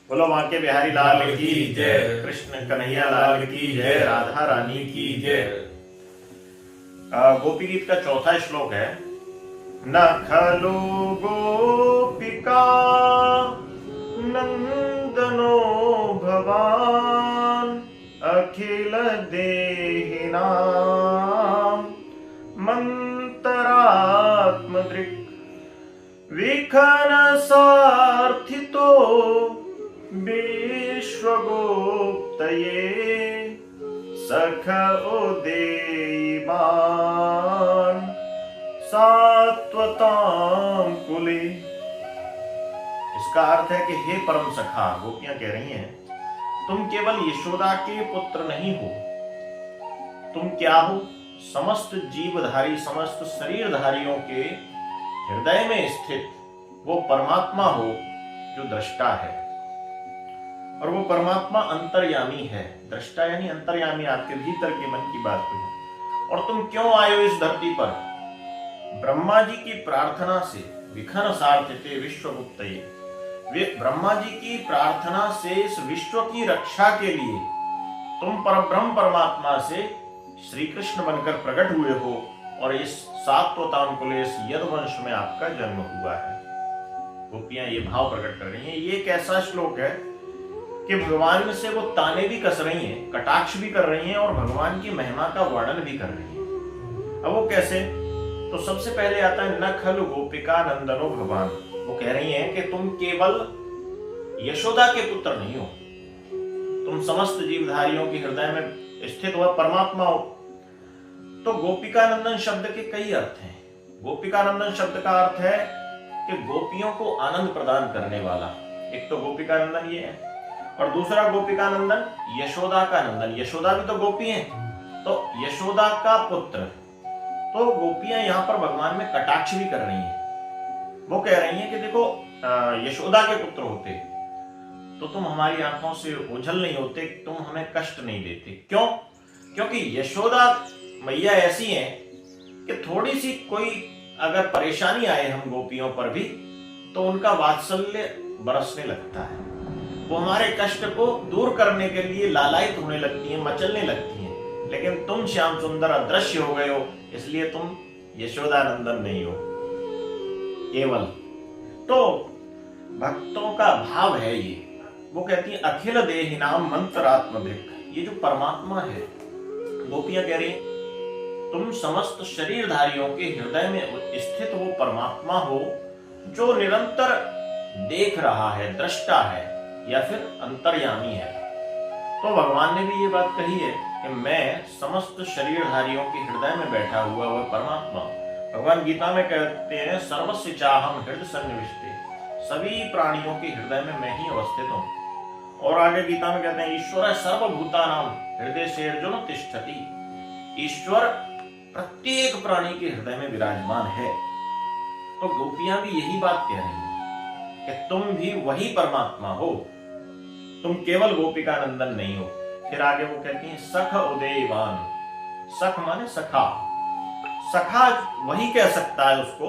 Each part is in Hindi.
बोलो बांके बिहारी लाल की जय, कृष्ण कन्हैया लाल की जय, राधा रानी की जय। गोपी गीत का चौथा श्लोक है। न खलु गोपिका नंदनो भवान अखिल देहिनां मंतरात्मदृक् विखन सार्थितो विश्वगुप्तये सख उदेयिमान् सात्वतां कुले। इसका अर्थ है कि हे परम सखा, गोपियां कह रही हैं, तुम केवल यशोदा के पुत्र नहीं हो, तुम क्या हो? समस्त जीवधारी, समस्त शरीरधारियों के हृदय में स्थित वो परमात्मा हो जो दृष्टा है। और वो परमात्मा अंतर्यामी है। दृष्टा यानी अंतर्यामी, आपके भीतर के मन की बात को। और तुम क्यों आए हो इस धरती पर? ब्रह्मा जी की प्रार्थना से विखन सार्थिते विश्वगुप्तये, वे ब्रह्मा जी की प्रार्थना से इस विश्व की रक्षा के लिए तुम परब्रह्म परमात्मा से श्री कृष्ण बनकर प्रकट हुए हो और इस सात्वताम कुल, इस यदुवंश में आपका जन्म हुआ है। गोपियां ये भाव प्रकट कर रही हैं। ये एक ऐसा श्लोक है कि भगवान से वो ताने भी कस रही हैं, कटाक्ष भी कर रही हैं और भगवान की महिमा का वर्णन भी कर रही हैं। अब वो कैसे? तो सबसे पहले आता है न खलु गोपिका नंदनो भगवान। वो कह रही हैं कि तुम केवल यशोदा के पुत्र नहीं हो, तुम समस्त जीवधारियों के हृदय में स्थित हुआ परमात्मा हो। तो गोपिकानंदन शब्द के कई अर्थ हैं। गोपिकानंदन शब्द का अर्थ है कि गोपियों को आनंद प्रदान करने वाला। एक तो गोपिकानंदन ये है, और दूसरा गोपिकानंदन यशोदा का नंदन। यशोदा भी तो गोपी है, तो यशोदा का पुत्र। तो गोपियां यहाँ पर भगवान में कटाक्ष भी कर रही हैं। वो कह रही हैं कि देखो, यशोदा के पुत्र होते तो तुम हमारी आंखों से ओझल नहीं होते, तुम हमें कष्ट नहीं देते। क्यों? क्योंकि यशोदा मैया ऐसी हैं कि थोड़ी सी कोई अगर परेशानी आए हम गोपियों पर भी, तो उनका वात्सल्य बरसने लगता है। वो हमारे कष्ट को दूर करने के लिए लालायित होने लगती हैं, मचलने लगती हैं। लेकिन तुम श्याम सुंदर अदृश्य हो गए हो, इसलिए तुम यशोदानंदन नहीं हो केवल। तो भक्तों का भाव है ये। वो कहती है अखिल देहिनाम मंत्रात्मधिक, ये जो परमात्मा है, गोपियां कह रही हैं तुम समस्त शरीरधारियों के हृदय में स्थित वो परमात्मा हो जो निरंतर देख रहा है, दृष्टा है या फिर अंतर्यामी है। तो भगवान ने भी ये बात कही है कि मैं समस्त शरीरधारियों के हृदय में बैठा हुआ वह परमात्मा। भगवान गीता में कहते हैं सर्वस्य चाहम हृदय सन्निविष्टे, सभी प्राणियों के हृदय में मैं ही अवस्थित हूँ। और आगे गीता में कहते हैं ईश्वर सर्वभूतानां हृदय से अर्जुन तिष्ठति, ईश्वर प्रत्येक प्राणी के हृदय में विराजमान है। तो गोपियां भी यही बात कह रही हैं कि तुम भी वही परमात्मा हो, तुम केवल गोपिकानंदन नहीं हो। फिर आगे वो कहती हैं सख उदयवान। सख माने सखा। सखा वही कह सकता है उसको,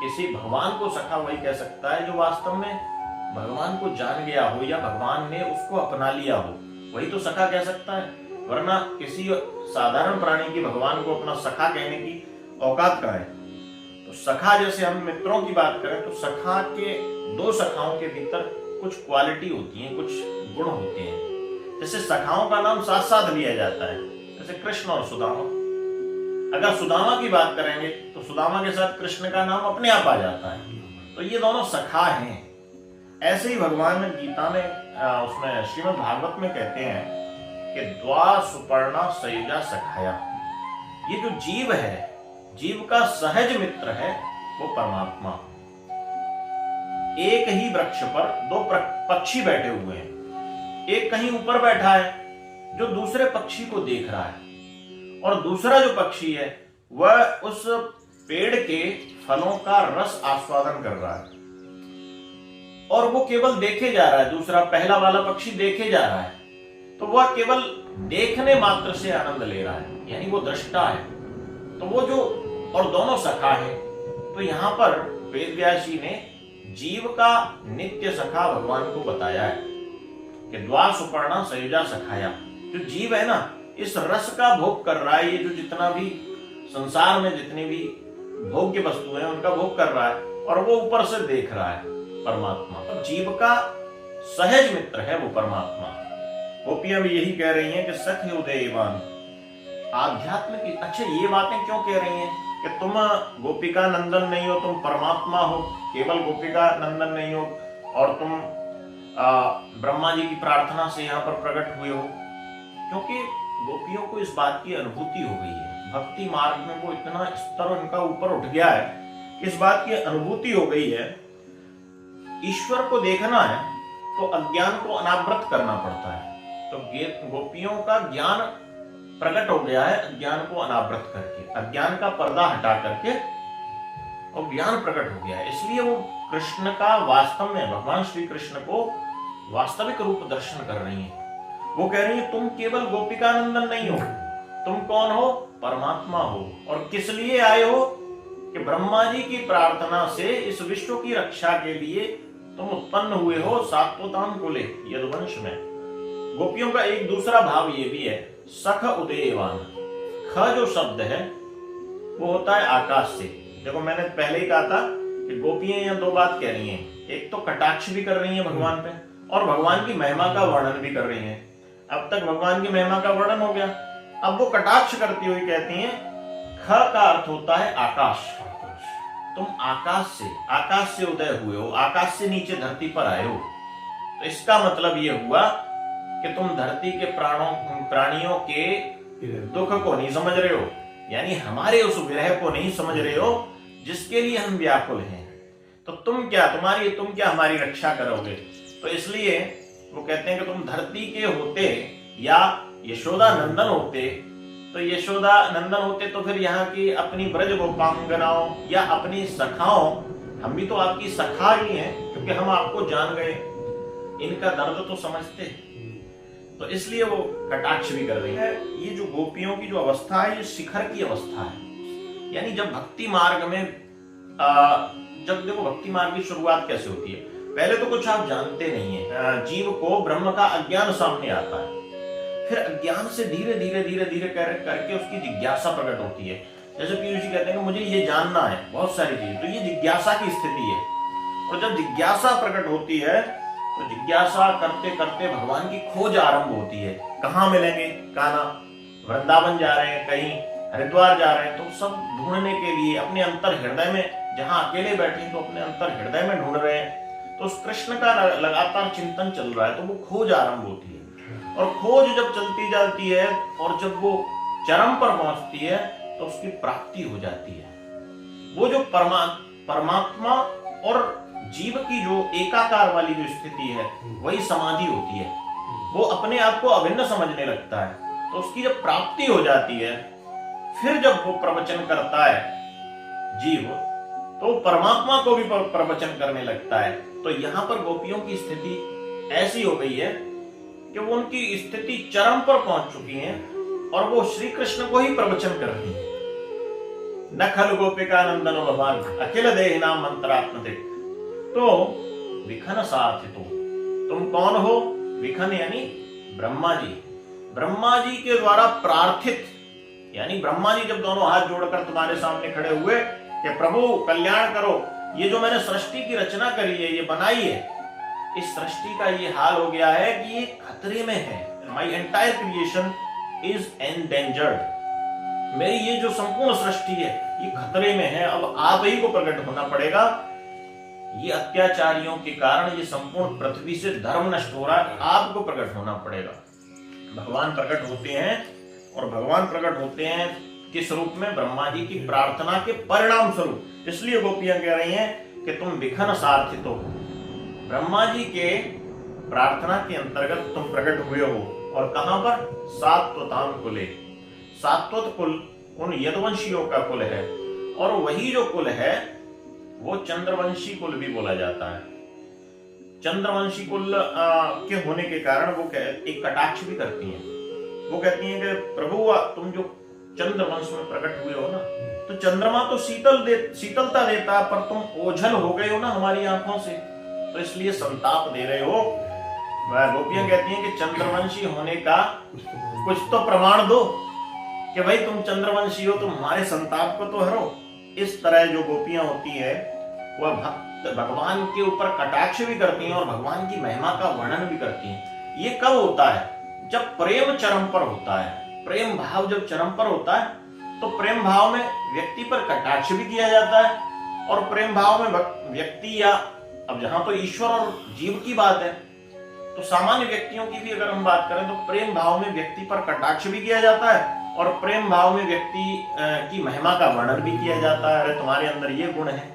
किसी भगवान को सखा वही कह सकता है जो वास्तव में भगवान को जान गया हो या भगवान ने उसको अपना लिया हो, वही तो सखा कह सकता है। वरना किसी साधारण प्राणी की भगवान को अपना सखा कहने की औकात कहाँ है? तो सखा, जैसे हम मित्रों की बात करें तो सखा के, दो सखाओं के भीतर कुछ क्वालिटी होती है, कुछ गुण होते हैं। जैसे सखाओं का नाम साथ साथ लिया जाता है, जैसे कृष्ण और सुदामा। अगर सुदामा की बात करेंगे तो सुदामा के साथ कृष्ण का नाम अपने आप आ जाता है। तो ये दोनों सखा हैं। ऐसे ही भगवान गीता में, उसमें श्रीमद् भागवत में कहते हैं कि द्वा सुपर्णा सयुजा सखाया। ये जो जीव है, जीव का सहज मित्र है वो परमात्मा। एक ही वृक्ष पर दो पक्षी बैठे हुए हैं। एक कहीं ऊपर बैठा है जो दूसरे पक्षी को देख रहा है, और दूसरा जो पक्षी है वह उस पेड़ के फलों का रस आस्वादन कर रहा है, और वो केवल देखे जा रहा है। दूसरा, पहला वाला पक्षी देखे जा रहा है, तो वह केवल देखने मात्र से आनंद ले रहा है, यानी वो दृष्टा है। तो वो जो, और दोनों सखा है। तो यहां पर वेद व्यास जी ने जीव का नित्य सखा भगवान को बताया है कि द्वा सुपर्णा सयुजा सखाया। जो जीव है ना, इस रस का भोग कर रहा है, ये जो जितना भी संसार में जितनी भी भोग्य वस्तु है उनका भोग कर रहा है, और वो ऊपर से देख रहा है परमात्मा। तो जीव का सहज मित्र है वो परमात्मा। गोपियां भी यही कह रही हैं कि सख उदयवान आध्यात्म की। अच्छा, ये बातें क्यों कह रही हैं कि तुम गोपिका नंदन नहीं हो, तुम परमात्मा हो, केवल गोपिका नंदन नहीं हो, और तुम ब्रह्मा जी की प्रार्थना से यहाँ पर प्रकट हुए हो? क्योंकि गोपियों को इस बात की अनुभूति हो गई है, भक्ति मार्ग में वो इतना स्तर उनका ऊपर उठ गया है, इस बात की अनुभूति हो गई है। ईश्वर को देखना है तो अज्ञान को अनावृत करना पड़ता है। तो गोपियों का ज्ञान प्रकट हो गया है अज्ञान को अनावृत करके, अज्ञान का पर्दा हटा करके और ज्ञान प्रकट हो गया है। इसलिए वो कृष्ण का वास्तव में, भगवान श्री कृष्ण को वास्तविक रूप दर्शन कर रही हैं। वो कह रही है तुम केवल गोपिका नंदन नहीं हो, तुम कौन हो? परमात्मा हो। और किस लिए आए हो? कि ब्रह्मा जी की प्रार्थना से इस विश्व की रक्षा के लिए तुम उत्पन्न हुए हो सात्वताम कुले यदुवंश में। गोपियों का एक दूसरा भाव ये भी है, सख उदयवान। ख जो शब्द है वो होता है आकाश से। देखो, मैंने पहले ही कहा था कि गोपियां यहाँ दो बात कह रही हैं, एक तो कटाक्ष भी कर रही हैं भगवान पे, और भगवान की महिमा का वर्णन भी कर रही हैं। अब तक भगवान की महिमा का वर्णन हो गया, अब वो कटाक्ष करती हुई कहती हैं ख का अर्थ होता है आकाश। तुम आकाश से उदय हुए हो, आकाश से नीचे धरती पर आए हो। तो इसका मतलब ये हुआ कि तुम धरती के प्राणियों के दुख को नहीं समझ रहे हो, यानी हमारे उस विरह को नहीं समझ रहे हो जिसके लिए हम व्याकुल हैं। तो तुम क्या हमारी रक्षा करोगे? तो इसलिए वो कहते हैं कि तुम धरती के होते या यशोदा नंदन होते, तो यशोदा नंदन होते तो फिर यहाँ की अपनी ब्रज गोपांगनाओं या अपनी सखाओं, हम भी तो आपकी सखा ही हैं, क्योंकि हम आपको जान गए, इनका दर्द तो समझते। तो इसलिए वो कटाक्ष भी कर रही है। ये जो गोपियों की जो अवस्था है, ये शिखर की अवस्था है। यानी जब भक्ति मार्ग में जब देखो भक्ति मार्ग की शुरुआत कैसे होती है, पहले तो कुछ आप जानते नहीं है, जीव को ब्रह्म का अज्ञान सामने आता है, फिर अज्ञान से धीरे धीरे करके उसकी जिज्ञासा प्रकट होती है। जैसे पीयूष जी कहते हैं कि मुझे ये जानना है बहुत सारी चीजें, तो ये जिज्ञासा की स्थिति है। और जब जिज्ञासा प्रकट होती है तो जिज्ञासा करते करते भगवान की खोज आरंभ होती है। कहाँ मिलेंगे? कान्हा वृंदावन जा रहे हैं, कहीं हरिद्वार जा रहे हैं, तो सब ढूंढने के लिए अपने अंतर हृदय में, जहां अकेले बैठे तो अपने अंतर हृदय में ढूंढ रहे हैं। तो उस कृष्ण का लगातार चिंतन चल रहा है, तो वो खोज आरंभ होती है। और खोज जब चलती जाती है और जब वो चरम पर पहुंचती है तो उसकी प्राप्ति हो जाती है। वो जो परमात्मा और जीव की जो एकाकार वाली जो स्थिति है, वही समाधि होती है। वो अपने आप को अभिन्न समझने लगता है, तो उसकी जब प्राप्ति हो जाती है, फिर जब वो प्रवचन करता है जीव, तो परमात्मा को भी प्रवचन करने लगता है। तो यहाँ पर गोपियों की स्थिति ऐसी हो गई है कि वो उनकी स्थिति चरम पर पहुंच चुकी है और वो श्री कृष्ण को ही प्रवचन कर रही है। न खल गोपिका नंदन भगवान अखिल देहिना मंत्रात्मदिक। तो विखन सार्थितो, तुम कौन हो? विखन यानी ब्रह्मा जी। ब्रह्मा जी के द्वारा प्रार्थित, यानी ब्रह्मा जी जब दोनों हाथ जोड़कर तुम्हारे सामने खड़े हुए कि प्रभु कल्याण करो, ये जो मैंने सृष्टि की रचना करी है, ये बनाई है, इस सृष्टि का ये हाल हो गया है कि ये खतरे में है। My entire creation is endangered. मेरी ये जो संपूर्ण सृष्टि है ये खतरे में है, अब आप ही को प्रकट होना पड़ेगा। ये अत्याचारियों के कारण ये संपूर्ण पृथ्वी से धर्म नष्ट हो रहा है, आपको प्रकट होना पड़ेगा। भगवान प्रकट होते हैं, और भगवान प्रकट होते हैं किस रूप में? ब्रह्मा जी की प्रार्थना के परिणाम स्वरूप। इसलिए गोपियां कह रही हैं कि तुम विखन सार्थित हो, ब्रह्मा जी के प्रार्थना के अंतर्गत तुम प्रकट हुए हो। और कहां पर? सात्वताम कुले। सात्वत कुल उन यदुवंशियों का कुल है, और वही जो कुल है वो चंद्रवंशी कुल भी बोला जाता है। चंद्रवंशी कुल के होने के कारण वो एक कटाक्ष भी करती हैं। वो कहती हैं कि प्रभु तुम जो चंद्रवंश में प्रकट हुए हो ना, तो चंद्रमा तो शीतलता देता है, पर तुम ओझल हो गए हो ना हमारी आंखों से, तो इसलिए संताप दे रहे हो। वह गोपियां कहती हैं कि चंद्रवंशी होने का कुछ तो प्रमाण दो कि भाई तुम चंद्रवंशी हो, तुम हमारे संताप को तो हरो। इस तरह जो गोपियां होती है वह भक्त भगवान के ऊपर कटाक्ष भी करती हैं और भगवान की महिमा का वर्णन भी करती हैं। ये कब होता है? जब प्रेम चरम पर होता है। प्रेम भाव जब चरम पर होता है तो प्रेम भाव में व्यक्ति पर कटाक्ष भी किया जाता है, और प्रेम भाव में व्यक्ति, या अब जहां तो ईश्वर और जीव की बात है, तो सामान्य व्यक्तियों की भी अगर हम बात करें तो प्रेम भाव में व्यक्ति पर कटाक्ष भी किया जाता है और प्रेम भाव में व्यक्ति की महिमा का वर्णन भी किया जाता है। अरे तुम्हारे अंदर ये गुण है।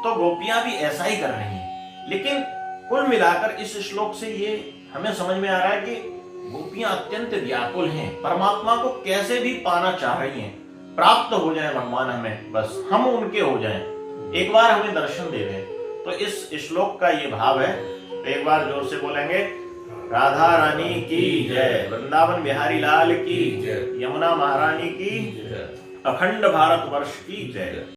तो गोपियां भी ऐसा ही कर रही हैं। लेकिन कुल मिलाकर इस श्लोक से ये हमें समझ में आ रहा है कि गोपियां अत्यंत व्याकुल हैं, परमात्मा को कैसे भी पाना चाह रही हैं, प्राप्त हो जाए भगवान हमें, बस हम उनके हो जाएं, एक बार हमें दर्शन दे दें। तो इस श्लोक का ये भाव है। तो एक बार जोर से बोलेंगे, राधा रानी की जय, वृंदावन बिहारी लाल की जय, यमुना महारानी की, अखंड भारत वर्ष की जय।